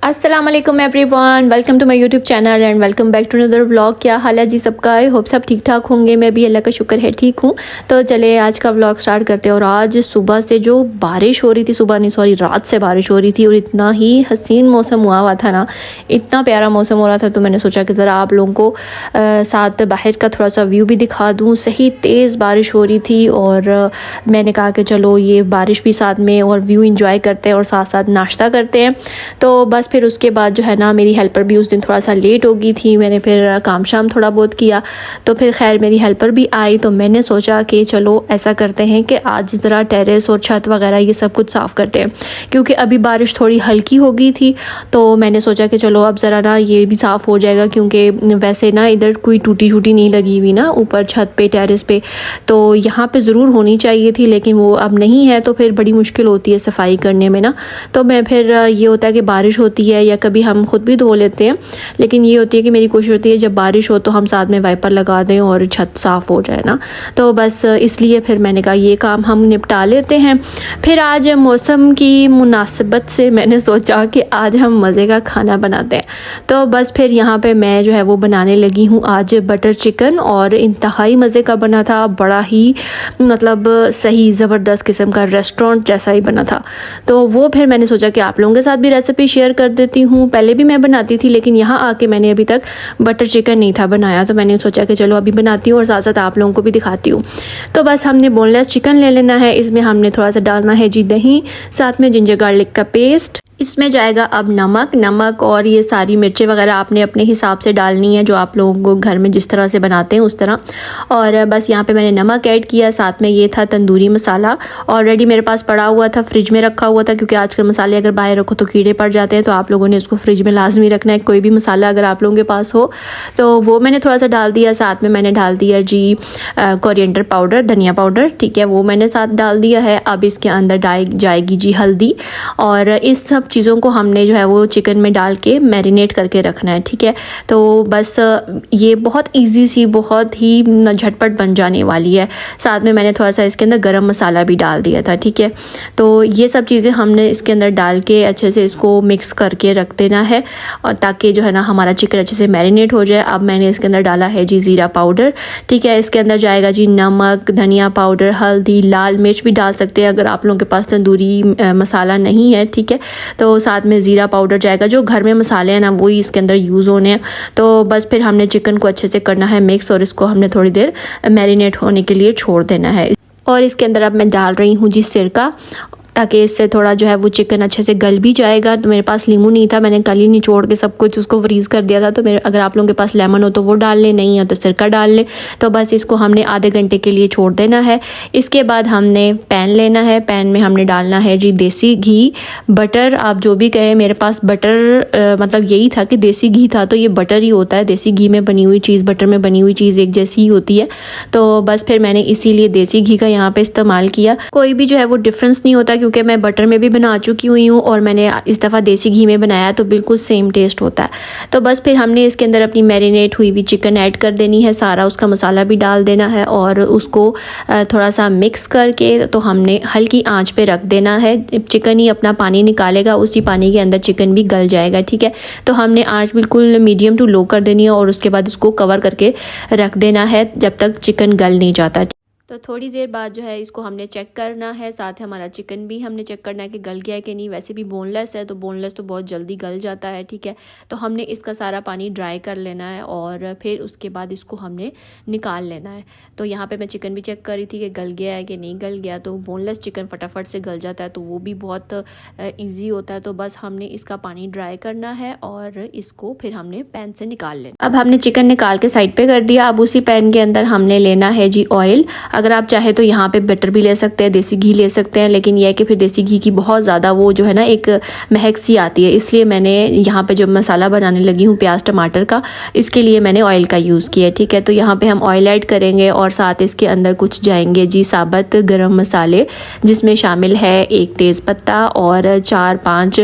अस्सलाम वालेकुम everyone, welcome to my YouTube channel and welcome back to another vlog. क्या हाल है जी सबका? आई होप सब ठीक ठाक होंगे। मैं भी अल्लाह का शुक्र है ठीक हूँ। तो चले आज का व्लॉग स्टार्ट करते हैं। और आज सुबह से जो बारिश हो रही थी, सुबह नहीं सॉरी रात से बारिश हो रही थी और इतना ही हसीन मौसम हुआ था ना, इतना प्यारा मौसम हो रहा था। तो मैंने सोचा कि ज़रा आप लोगों को साथ बाहर का थोड़ा सा व्यू भी दिखा दूँ। सही तेज़ बारिश हो रही थी और मैंने कहा कि चलो ये बारिश भी साथ में और व्यू इंजॉय करते हैं और साथ साथ नाश्ता करते हैं। तो बस फिर उसके बाद जो है ना, मेरी हेल्पर भी उस दिन थोड़ा सा लेट हो गई थी। मैंने फिर काम शाम थोड़ा बहुत किया, तो फिर खैर मेरी हेल्पर भी आई। तो मैंने सोचा कि चलो ऐसा करते हैं कि आज ज़रा टेरेस और छत वगैरह ये सब कुछ साफ़ करते हैं, क्योंकि अभी बारिश थोड़ी हल्की हो गई थी। तो मैंने सोचा कि चलो अब ज़रा ना ये भी साफ़ हो जाएगा, क्योंकि वैसे ना इधर कोई टूटी छूटी नहीं लगी हुई ना ऊपर छत पे टेरेस पे, तो यहाँ पे ज़रूर होनी चाहिए थी, लेकिन वो अब नहीं है। तो फिर बड़ी मुश्किल होती है सफाई करने में ना। तो मैं फिर ये होता है कि बारिश होती है या कभी हम खुद भी धो लेते हैं, लेकिन ये होती है कि मेरी कोशिश होती है जब बारिश हो तो हम साथ में वाइपर लगा दें और छत साफ़ हो जाए ना। तो बस इसलिए फिर मैंने कहा ये काम हम निपटा लेते हैं। फिर आज मौसम की मुनासिबत से मैंने सोचा कि आज हम मज़े का खाना बनाते हैं। तो बस फिर यहाँ पे मैं जो है वो बनाने लगी हूँ आज बटर चिकन, और इंतहाई मज़े का बना था। बड़ा ही मतलब सही ज़बरदस्त किस्म का रेस्टोरेंट जैसा ही बना था। तो वो फिर मैंने सोचा कि आप लोगों के साथ भी रेसिपी शेयर कर देती हूँ। पहले भी मैं बनाती थी, लेकिन यहाँ आके मैंने अभी तक बटर चिकन नहीं था बनाया, तो मैंने सोचा कि चलो अभी बनाती हूँ और साथ साथ आप लोगों को भी दिखाती हूँ। तो बस हमने बोनलेस चिकन ले लेना है। इसमें हमने थोड़ा सा डालना है जी दही, साथ में जिंजर गार्लिक का पेस्ट। इसमें जाएगा अब नमक और ये सारी मिर्चें वगैरह आपने अपने हिसाब से डालनी है, जो आप लोगों को घर में जिस तरह से बनाते हैं उस तरह। और बस यहाँ पे मैंने नमक ऐड किया, साथ में ये था तंदूरी मसाला ऑलरेडी मेरे पास पड़ा हुआ था, फ्रिज में रखा हुआ था, क्योंकि आजकल मसाले अगर बाहर रखो तो कीड़े पड़ जाते हैं। तो आप लोगों ने इसको फ्रिज में लाजमी रखना है, कोई भी मसाला अगर आप लोगों के पास हो। तो वो मैंने थोड़ा सा डाल दिया। साथ में मैंने डाल दिया जी कोरिएंडर पाउडर, धनिया पाउडर, ठीक है, वो मैंने साथ डाल दिया है। अब इसके अंदर डाल जाएगी जी हल्दी, और इस सब चीज़ों को हमने जो है वो चिकन में डाल के मैरिनेट करके रखना है, ठीक है। तो बस ये बहुत इजी सी, बहुत ही झटपट बन जाने वाली है। साथ में मैंने थोड़ा सा इसके अंदर गरम मसाला भी डाल दिया था, ठीक है। तो ये सब चीज़ें हमने इसके अंदर डाल के अच्छे से इसको मिक्स करके रख देना है, और ताकि जो है ना हमारा चिकन अच्छे से मैरिनेट हो जाए। अब मैंने इसके अंदर डाला है जी ज़ीरा पाउडर, ठीक है। इसके अंदर जाएगा जी नमक, धनिया पाउडर, हल्दी, लाल मिर्च भी डाल सकते हैं अगर आप लोगों के पास तंदूरी मसाला नहीं है, ठीक है। तो साथ में ज़ीरा पाउडर जाएगा। जो घर में मसाले हैं ना वही इसके अंदर यूज़ होने हैं। तो बस फिर हमने चिकन को अच्छे से करना है मिक्स, और इसको हमने थोड़ी देर मैरिनेट होने के लिए छोड़ देना है। और इसके अंदर अब मैं डाल रही हूँ जी सिरका, ताकि इससे थोड़ा जो है वो चिकन अच्छे से गल भी जाएगा। तो मेरे पास नींबू नहीं था, मैंने कल ही निचोड़ के सब कुछ उसको फ्रीज़ कर दिया था। तो मेरे अगर आप लोगों के पास लेमन हो तो वो डाल लें, नहीं हो तो सिरका डाल लें। तो बस इसको हमने आधे घंटे के लिए छोड़ देना है। इसके बाद हमने पैन लेना है, पैन में हमने डालना है जी देसी घी, बटर, आप जो भी कहें। मेरे पास बटर मतलब यही था कि देसी घी था, तो ये बटर ही होता है। देसी घी में बनी हुई चीज़, बटर में बनी हुई चीज़ एक जैसी ही होती है। तो बस फिर मैंने इसीलिए देसी घी का यहाँ पे इस्तेमाल किया। कोई भी जो है वो डिफरेंस नहीं होता, क्योंकि मैं बटर में भी बना चुकी हुई हूँ और मैंने इस दफ़ा देसी घी में बनाया, तो बिल्कुल सेम टेस्ट होता है। तो बस फिर हमने इसके अंदर अपनी मैरिनेट हुई हुई चिकन ऐड कर देनी है, सारा उसका मसाला भी डाल देना है, और उसको थोड़ा सा मिक्स करके तो हमने हल्की आंच पे रख देना है। चिकन ही अपना पानी निकालेगा, उसी पानी के अंदर चिकन भी गल जाएगा, ठीक है। तो हमने आंच बिल्कुल मीडियम टू लो कर देनी है, और उसके बाद इसको कवर करके रख देना है जब तक चिकन गल नहीं जाता। तो थोड़ी देर बाद जो है इसको हमने चेक करना है, साथ हमारा चिकन भी हमने चेक करना है कि गल गया है कि नहीं। वैसे भी बोनलेस है, तो बोनलेस तो बहुत जल्दी गल जाता है, ठीक है। तो हमने इसका सारा पानी ड्राई कर लेना है, और फिर उसके बाद इसको हमने निकाल लेना है। तो यहाँ पे मैं चिकन भी चेक कर रही थी कि गल गया है कि नहीं गल गया। तो बोनलेस चिकन फटाफट से गल जाता है, तो वो भी बहुत ईजी होता है। तो बस हमने इसका पानी ड्राई करना है और इसको फिर हमने पैन से निकाल लेना। अब हमने चिकन निकाल के साइड पे कर दिया। अब उसी पैन के अंदर हमने लेना है जी ऑयल। अगर आप चाहे तो यहाँ पे बटर भी ले सकते हैं, देसी घी ले सकते हैं, लेकिन यह है कि फिर देसी घी की बहुत ज़्यादा वो जो है ना एक महक सी आती है, इसलिए मैंने यहाँ पे जो मसाला बनाने लगी हूँ प्याज टमाटर का, इसके लिए मैंने ऑयल का यूज़ किया, ठीक है। तो यहाँ पे हम ऑयल ऐड करेंगे, और साथ इसके अंदर कुछ जाएंगे जी साबुत गरम मसाले, जिसमें शामिल है एक तेज़पत्ता और 4-5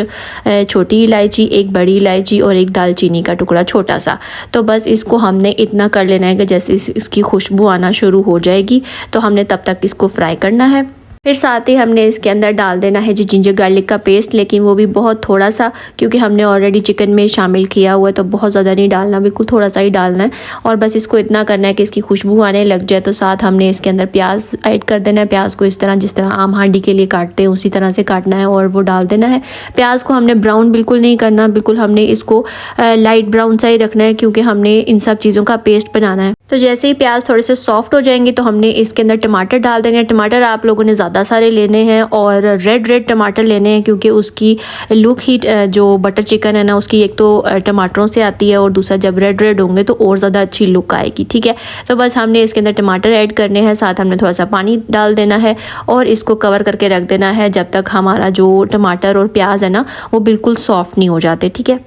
छोटी इलायची, एक बड़ी इलायची और एक दालचीनी का टुकड़ा छोटा सा। तो बस इसको हमने इतना कर लेना है कि जैसे इसकी खुशबू आना शुरू हो जाएगी, तो हमने तब तक इसको फ्राई करना है। फिर साथ ही हमने इसके अंदर डाल देना है जी जिंजर गार्लिक का पेस्ट, लेकिन वो भी बहुत थोड़ा सा, क्योंकि हमने ऑलरेडी चिकन में शामिल किया हुआ है, तो बहुत ज़्यादा नहीं डालना, बिल्कुल थोड़ा सा ही डालना है। और बस इसको इतना करना है कि इसकी खुशबू आने लग जाए। तो साथ हमने इसके अंदर प्याज ऐड कर देना है। प्याज को इस तरह जिस तरह आम हांडी के लिए काटते हैं उसी तरह से काटना है और वो डाल देना है। प्याज को हमने ब्राउन बिल्कुल नहीं करना, बिल्कुल हमने इसको लाइट ब्राउन सा ही रखना है, क्योंकि हमने इन सब चीज़ों का पेस्ट बनाना है। तो जैसे ही प्याज थोड़े से सॉफ्ट हो जाएंगे तो हमने इसके अंदर टमाटर डाल देंगे। टमाटर आप लोगों ने ज़्यादा सारे लेने हैं और रेड टमाटर लेने हैं, क्योंकि उसकी लुक ही जो बटर चिकन है ना उसकी एक तो टमाटरों से आती है और दूसरा जब रेड होंगे तो और ज़्यादा अच्छी लुक आएगी। ठीक है, तो बस हमने इसके अंदर टमाटर ऐड करने हैं, साथ हमने थोड़ा सा पानी डाल देना है और इसको कवर करके रख देना है जब तक हमारा जो टमाटर और प्याज है ना वो बिल्कुल सॉफ्ट नहीं हो जाते। ठीक है,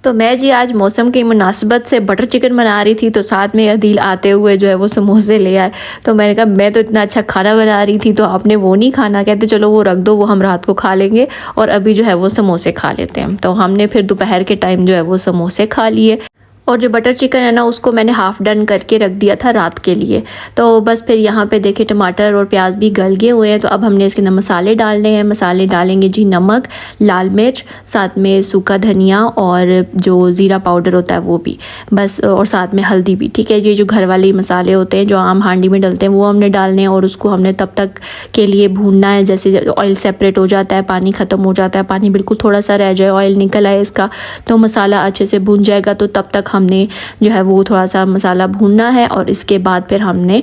तो मैं जी आज मौसम की मुनासिबत से बटर चिकन बना रही थी, तो साथ में अदील आते हुए जो है वो समोसे ले आए। तो मैंने कहा मैं तो इतना अच्छा खाना बना रही थी तो आपने वो नहीं खाना, कहते चलो वो रख दो, वो हम रात को खा लेंगे और अभी जो है वो समोसे खा लेते हैं। तो हमने फिर दोपहर के टाइम जो है वो समोसे खा लिए। और जो बटर चिकन है ना उसको मैंने हाफ़ डन करके रख दिया था रात के लिए। तो बस फिर यहाँ पे देखिए टमाटर और प्याज भी गल गए हुए हैं। तो अब हमने इसके अंदर मसाले डालने हैं। मसाले डालेंगे जी नमक, लाल मिर्च, साथ में सूखा धनिया और जो ज़ीरा पाउडर होता है वो भी बस, और साथ में हल्दी भी। ठीक है, ये जो घर वाले मसाले होते हैं जो आम हांडी में डलते हैं वो हमने डालने हैं और उसको हमने तब तक के लिए भूनना है जैसे ऑयल सेपरेट हो जाता है, पानी ख़त्म हो जाता है, पानी बिल्कुल थोड़ा सा रह जाए, ऑयल निकल आए इसका, तो मसाला अच्छे से भून जाएगा। तो तब तक हमने जो है वो थोड़ा सा मसाला भूनना है और इसके बाद फिर हमने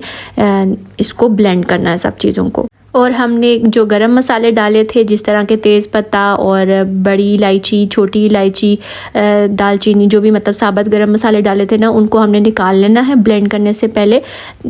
इसको ब्लेंड करना है सब चीज़ों को। और हमने जो गरम मसाले डाले थे जिस तरह के तेज़ पत्ता और बड़ी इलायची, छोटी इलायची, दालचीनी, जो भी मतलब साबुत गरम मसाले डाले थे ना उनको हमने निकाल लेना है ब्लेंड करने से पहले,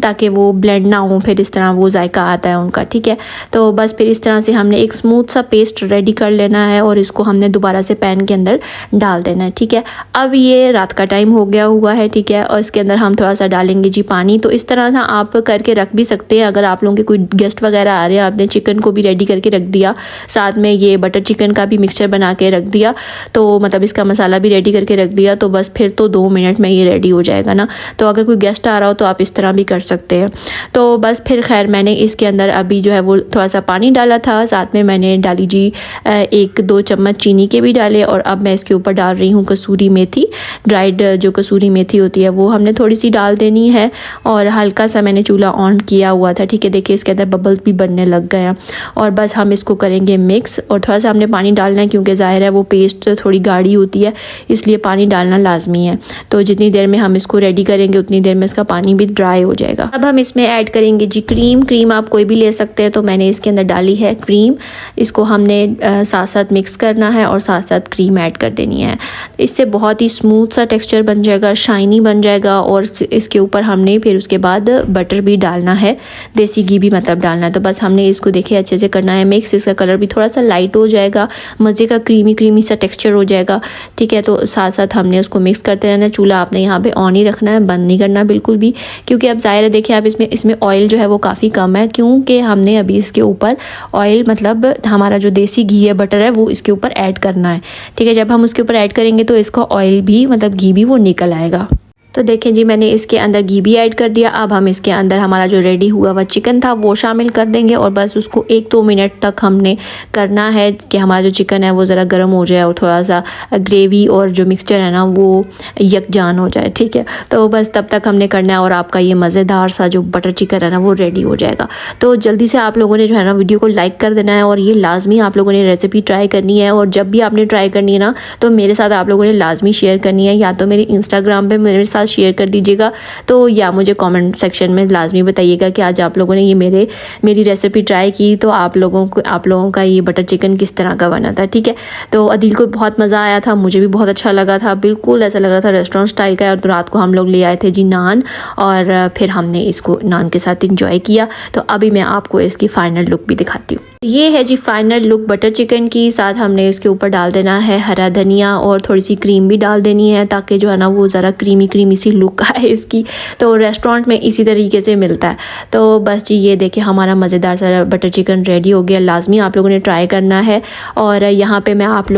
ताकि वो ब्लेंड ना हो, फिर इस तरह वो जायका आता है उनका। ठीक है, तो बस फिर इस तरह से हमने एक स्मूथ सा पेस्ट रेडी कर लेना है और इसको हमने दोबारा से पैन के अंदर डाल देना है। ठीक है, अब ये रात का टाइम हो गया हुआ है। ठीक है, और इसके अंदर हम थोड़ा सा डालेंगे जी पानी। तो इस तरह से आप करके रख भी सकते हैं अगर आप लोगों के कोई गेस्ट वगैरह आ रहे हैं। आपने चिकन को भी रेडी करके रख दिया, साथ में ये बटर चिकन का भी मिक्सचर बना के रख दिया, तो मतलब इसका मसाला भी रेडी करके रख दिया, तो बस फिर तो 2 मिनट में ये रेडी हो जाएगा ना। तो अगर कोई गेस्ट आ रहा हो तो आप इस तरह भी कर सकते हैं। तो बस फिर खैर मैंने इसके अंदर अभी जो है वो थोड़ा सा पानी डाला था, साथ में मैंने डाली जी 1-2 चम्मच चीनी के भी डाले और अब मैं इसके ऊपर डाल रही हूँ कसूरी मेथी। ड्राइड जो कसूरी मेथी होती है वो हमने थोड़ी सी डाल देनी है और हल्का सा मैंने चूल्हा ऑन किया हुआ था। ठीक है, देखिए इसके अंदर बबल्स भी बनने लग गए हैं और बस हम इसको करेंगे मिक्स। और थोड़ा सा हमने पानी डालना है क्योंकि ज़ाहिर है वो पेस्ट थोड़ी गाढ़ी होती है, इसलिए पानी डालना लाजमी है। तो जितनी देर में हम इसको रेडी करेंगे उतनी देर में इसका पानी भी ड्राई हो जाएगा। अब हम इसमें ऐड करेंगे जी क्रीम आप कोई भी ले सकते हैं, तो मैंने इसके अंदर डाली है क्रीम। इसको हमने साथ साथ मिक्स करना है और साथ साथ क्रीम ऐड कर देनी है। इससे बहुत ही स्मूथ सा टेक्सचर बन जाएगा, शाइनी बन जाएगा। और इसके ऊपर हमने फिर उसके बाद बटर भी डालना है, देसी घी भी मतलब डालना है। तो बस हमने इसको देखिए अच्छे से करना है मिक्स। इसका कलर भी थोड़ा सा लाइट हो जाएगा, मज़े का क्रीमी सा टेक्सचर हो जाएगा। ठीक है, तो साथ साथ हमने उसको मिक्स करते रहना है। चूल्हा आपने यहाँ पे ऑन ही रखना है, बंद नहीं करना बिल्कुल भी, क्योंकि अब ज़ाहिर है देखिए आप इसमें ऑयल जो है वो काफ़ी कम है, क्योंकि हमने अभी इसके ऊपर ऑयल मतलब हमारा जो देसी घी है, बटर है, वो इसके ऊपर ऐड करना है। ठीक है, जब हम उसके ऊपर ऐड करेंगे तो इसका ऑयल भी मतलब घी भी वो निकल आएगा। तो देखें जी मैंने इसके अंदर घी भी ऐड कर दिया। अब हम इसके अंदर हमारा जो रेडी हुआ हुआ चिकन था वो शामिल कर देंगे और बस उसको 1-2 मिनट तक हमने करना है कि हमारा जो चिकन है वो ज़रा गर्म हो जाए और थोड़ा सा ग्रेवी और जो मिक्सचर है ना वो यकजान हो जाए। ठीक है, तो बस तब तक हमने करना है और आपका ये मज़ेदार सा जो बटर चिकन है ना वो रेडी हो जाएगा। तो जल्दी से आप लोगों ने जो है ना वीडियो को लाइक कर देना है और ये लाजमी आप लोगों ने रेसिपी ट्राई करनी है। और जब भी आपने ट्राई करनी है ना तो मेरे साथ आप लोगों ने लाजमी शेयर करनी है, या तो मेरे इंस्टाग्राम पर मेरे साथ शेयर कर दीजिएगा, तो या मुझे कमेंट सेक्शन में लाजमी बताइएगा कि आज आप लोगों ने ये मेरी रेसिपी ट्राई की तो आप लोगों का ये बटर चिकन किस तरह का बना था। ठीक है, तो अदील को बहुत मज़ा आया था, मुझे भी बहुत अच्छा लगा था, बिल्कुल ऐसा लग रहा था रेस्टोरेंट स्टाइल का। और तो रात को हम लोग ले आए थे जी नान और फिर हमने इसको नान के साथ इंजॉय किया। तो अभी मैं आपको इसकी फाइनल लुक भी दिखाती हूँ। ये है जी फाइनल लुक बटर चिकन की। साथ हमने इसके ऊपर डाल देना है हरा धनिया और थोड़ी सी क्रीम भी डाल देनी है ताकि जो है ना वो ज़रा क्रीमी क्रीमी सी लुक आए इसकी। तो रेस्टोरेंट में इसी तरीके से मिलता है। तो बस जी ये देखिए हमारा मज़ेदार सा बटर चिकन रेडी हो गया। लाजमी आप लोगों ने ट्राई करना है। और यहाँ पर मैं आप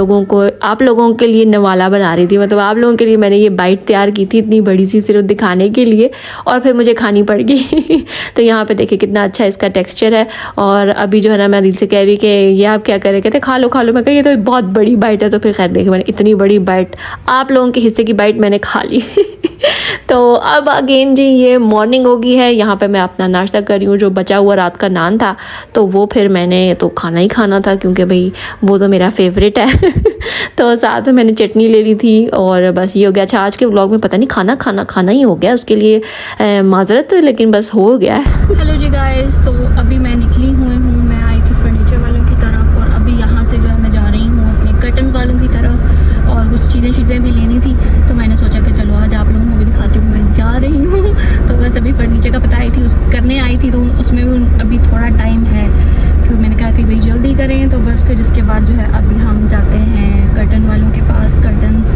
लोगों के लिए नवाला बना रही थी, मतलब आप लोगों के लिए मैंने ये बाइट तैयार की थी इतनी बड़ी सी सिर्फ दिखाने के लिए, और फिर मुझे खानी पड़ गई। तो यहाँ पे देखिए कितना अच्छा इसका टेक्सचर है। और अभी जो है ना मैं दिल से कह रही कि ये आप क्या करें, कहते खा लो खा लो। मैं कह ये तो बहुत बड़ी बाइट है। तो फिर खैर देखिए मैंने इतनी बड़ी बाइट, आप लोगों के हिस्से की बाइट मैंने खा ली। तो अब अगेन जी ये मॉर्निंग हो गई है। यहाँ पे मैं अपना नाश्ता कर रही हूँ। जो बचा हुआ रात का नान था तो वो फिर मैंने तो खाना ही खाना था क्योंकि भाई वो तो मेरा फेवरेट है। तो साथ में मैंने चटनी ले ली थी और बस ये हो गया। अच्छा आज के व्लॉग में पता नहीं खाना ही हो गया, उसके लिए माजरत, लेकिन बस हो गया है। हेलो जी गाइस, तो अभी मैं निकली हुई हूँ। मैं आई थी फर्नीचर वालों की तरफ और अभी यहाँ से जो है मैं जा रही हूँ अपने कर्टन वालों की तरफ और कुछ चीज़ें भी लेनी थी। तो मैंने सोचा कि चलो आज आप लोगों को भी दिखाती हूँ मैं जा रही हूँ। तो बस अभी फर्नीचर का पता आई थी करने आई थी, तो उसमें भी अभी थोड़ा टाइम है क्योंकि मैंने कहा कि भाई जल्दी करें। तो बस फिर इसके बाद जो है अभी हम जाते हैं कर्टन वालों के पास, कर्टन्स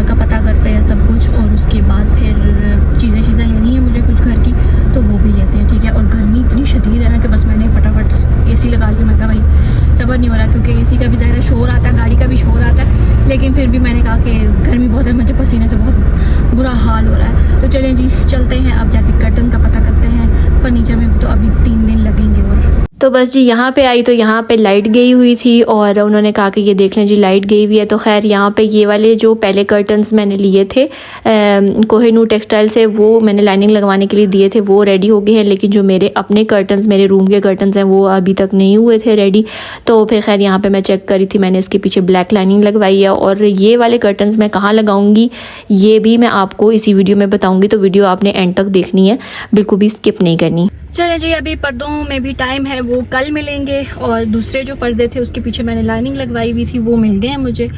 का पता करते हैं सब कुछ, और उसके बाद फिर चीज़ें लेनी है मुझे कुछ घर की, तो वो भी लेते हैं, ठीक है। और गर्मी इतनी शदीद है ना कि बस मैंने फटाफट एसी लगा लिया। मैं कहा भाई सब्र नहीं हो रहा क्योंकि एसी का भी ज़्यादा शोर आता है, गाड़ी का भी शोर आता है, लेकिन फिर भी मैंने कहा कि गर्मी बहुत है, मुझे पसीने से बहुत बुरा हाल हो रहा है। तो चलें जी चलते हैं, अब जाके कर्टन का पता करते हैं। फर्नीचर में तो अभी 3 दिन लगेंगे। और तो बस जी यहाँ पे आई तो यहाँ पे लाइट गई हुई थी और उन्होंने कहा कि ये देख लें जी लाइट गई हुई है। तो खैर यहाँ पे ये वाले जो पहले कर्टन्स मैंने लिए थे कोहिनूर टेक्सटाइल से, वो मैंने लाइनिंग लगवाने के लिए दिए थे, वो रेडी हो गए हैं। लेकिन जो मेरे अपने कर्टन्स, मेरे रूम के कर्टन्स हैं, वो अभी तक नहीं हुए थे रेडी। तो फिर खैर यहाँ पर मैं चेक करी थी, मैंने इसके पीछे ब्लैक लाइनिंग लगवाई है। और ये वाले कर्टन्स मैं कहाँ लगाऊंगी ये भी मैं आपको इसी वीडियो में बताऊँगी। तो वीडियो आपने एंड तक देखनी है, बिल्कुल भी स्किप नहीं करनी। चलिए जी अभी पर्दों में भी टाइम है, वो कल मिलेंगे। और दूसरे जो पर्दे थे उसके पीछे मैंने लाइनिंग लगवाई हुई थी, वो मिल गए हैं मुझे।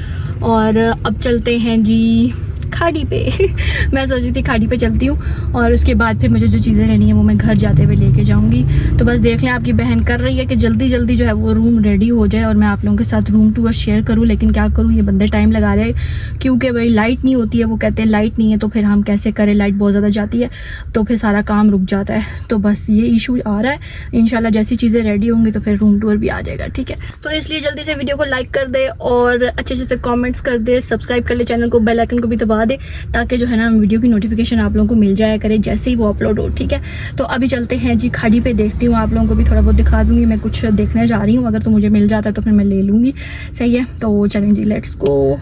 और अब चलते हैं जी खाड़ी पे। मैं सोची थी खाड़ी पे चलती हूँ और उसके बाद फिर मुझे जो चीज़ें लेनी है वो मैं घर जाते हुए लेके जाऊँगी। तो बस देख लें, आपकी बहन कर रही है कि जल्दी जल्दी जो है वो रूम रेडी हो जाए और मैं आप लोगों के साथ रूम टूर शेयर करूँ। लेकिन क्या करूँ, ये बंदे टाइम लगा रहे हैं क्योंकि भाई लाइट नहीं होती है। वो कहते हैं लाइट नहीं है तो फिर हम कैसे करें, लाइट बहुत ज़्यादा जाती है तो फिर सारा काम रुक जाता है। तो बस ये इशू आ रहा है। इंशाल्लाह जैसी चीज़ें रेडी होंगी तो फिर रूम टूर भी आ जाएगा, ठीक है। तो इसलिए जल्दी से वीडियो को लाइक कर दे और अच्छे से कॉमेंट्स कर दे, सब्सक्राइब कर ले चैनल को, बेल आइकन को भी दबा दे ताकि जो है ना वीडियो की नोटिफिकेशन आप लोगों को मिल जाया करे जैसे ही वो अपलोड हो, ठीक है। तो अभी चलते हैं जी खाड़ी पे, देखती हूँ, आप लोगों को भी थोड़ा बहुत दिखा दूंगी। मैं कुछ देखने जा रही हूँ, अगर तो मुझे मिल जाता है तो फिर मैं ले लूँगी, सही है। तो चलें जी, लेट्स गो।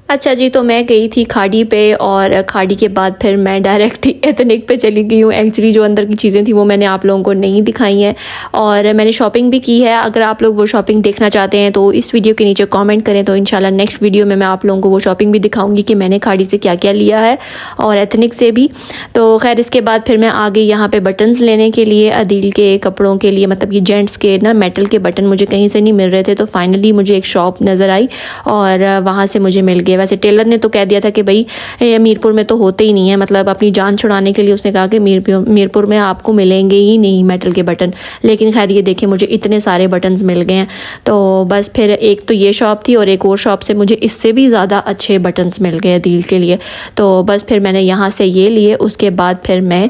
अच्छा जी, तो मैं गई थी खाड़ी पे और खाड़ी के बाद फिर मैं डायरेक्ट एथनिक पे चली गई हूँ। एक्चुअली जो अंदर की चीज़ें थी वो मैंने आप लोगों को नहीं दिखाई हैं और मैंने शॉपिंग भी की है। अगर आप लोग वो शॉपिंग देखना चाहते हैं तो इस वीडियो के नीचे कमेंट करें, तो इंशाल्लाह नेक्स्ट वीडियो में मैं आप लोगों को वो शॉपिंग भी दिखाऊंगी कि मैंने खाड़ी से क्या क्या लिया है और एथनिक से भी। तो खैर इसके बाद फिर मैं आ गई यहाँ पर बटन्स लेने के लिए, अदील के कपड़ों के लिए, मतलब कि जेंट्स के ना मेटल के बटन मुझे कहीं से नहीं मिल रहे थे। तो फाइनली मुझे एक शॉप नज़र आई और वहाँ से मुझे मिल गए। वैसे टेलर ने तो कह दिया था कि भाई मीरपुर में तो होते ही नहीं है, मतलब अपनी जान छुड़ाने के लिए उसने कहा कि मीरपुर में आपको मिलेंगे ही नहीं मेटल के बटन। लेकिन खैर ये देखिए मुझे इतने सारे बटन्स मिल गए हैं। तो बस फिर एक तो ये शॉप थी और एक और शॉप से मुझे इससे भी ज़्यादा अच्छे बटन्स मिल गए दिल के लिए। तो बस फिर मैंने यहाँ से ये लिए। उसके बाद फिर मैं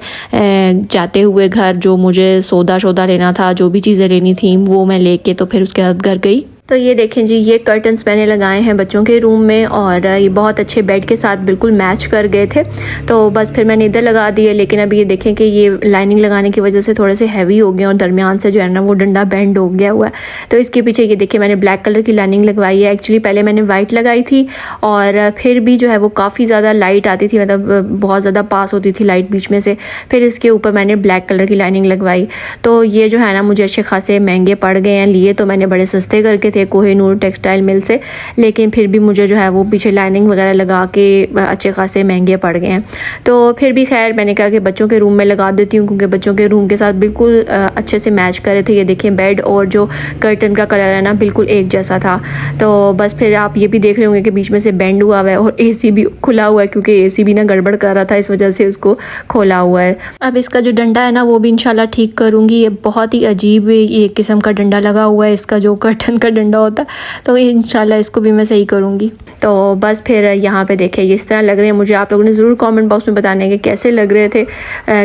जाते हुए घर जो मुझे सौदा लेना था, जो भी चीज़ें लेनी थी वो मैं लेके तो फिर उसके बाद घर गई। तो ये देखें जी, ये कर्टन्स मैंने लगाए हैं बच्चों के रूम में और ये बहुत अच्छे बेड के साथ बिल्कुल मैच कर गए थे। तो बस फिर मैंने इधर लगा दिए। लेकिन अभी ये देखें कि ये लाइनिंग लगाने की वजह से थोड़े से हैवी हो गए और दरमियान से जो है ना वो डंडा बेंड हो गया हुआ है। तो इसके पीछे ये देखिए मैंने ब्लैक कलर की लाइनिंग लगवाई है। एक्चुअली पहले मैंने वाइट लगाई थी और फिर भी जो है वो काफ़ी ज़्यादा लाइट आती थी, मतलब बहुत ज़्यादा पास होती थी लाइट बीच में से। फिर इसके ऊपर मैंने ब्लैक कलर की लाइनिंग लगवाई। तो ये जो है ना मुझे अच्छे खासे महंगे पड़ गए हैं। लिए तो मैंने बड़े सस्ते करके थे कोहिनूर टेक्सटाइल मिल से, लेकिन फिर भी मुझे जो है वो पीछे लाइनिंग वगैरह लगा के अच्छे खासे महंगे पड़ गए हैं। तो फिर भी खैर मैंने कहा कि बच्चों के रूम में लगा देती हूँ, क्योंकि बच्चों के रूम के साथ बिल्कुल अच्छे से मैच कर रहे थे। ये देखिए बेड और जो कर्टन का कलर है ना बिल्कुल एक जैसा था। तो बस फिर आप ये भी देख रहे होंगे कि बीच में से बेंड हुआ हुआ है और एसी भी खुला हुआ है, क्योंकि एसी भी ना गड़बड़ कर रहा था, इस वजह से उसको खोला हुआ है। अब इसका जो डंडा है ना वो भी इंशाल्लाह ठीक करूँगी। ये बहुत ही अजीब एक किस्म का डंडा लगा हुआ है, इसका जो कर्टन का डंडा होता है, तो इंशाल्लाह इसको भी मैं सही करूँगी। तो बस फिर यहाँ पे देखें ये इस तरह लग रहे हैं मुझे। आप लोगों ने ज़रूर कमेंट बॉक्स में बताने के कैसे लग रहे थे,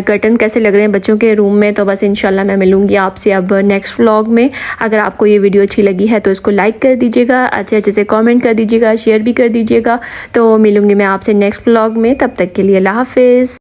कर्टन कैसे लग रहे हैं बच्चों के रूम में। तो बस इंशाल्लाह मैं मिलूँगी आपसे अब नेक्स्ट व्लॉग में। अगर आपको ये वीडियो अच्छी लगी है तो इसको लाइक कर दीजिएगा, अच्छे से कमेंट कर दीजिएगा, शेयर भी कर दीजिएगा। तो मिलूँगी मैं आपसे नेक्स्ट व्लॉग में, तब तक के लिए अल्लाह हाफिज़।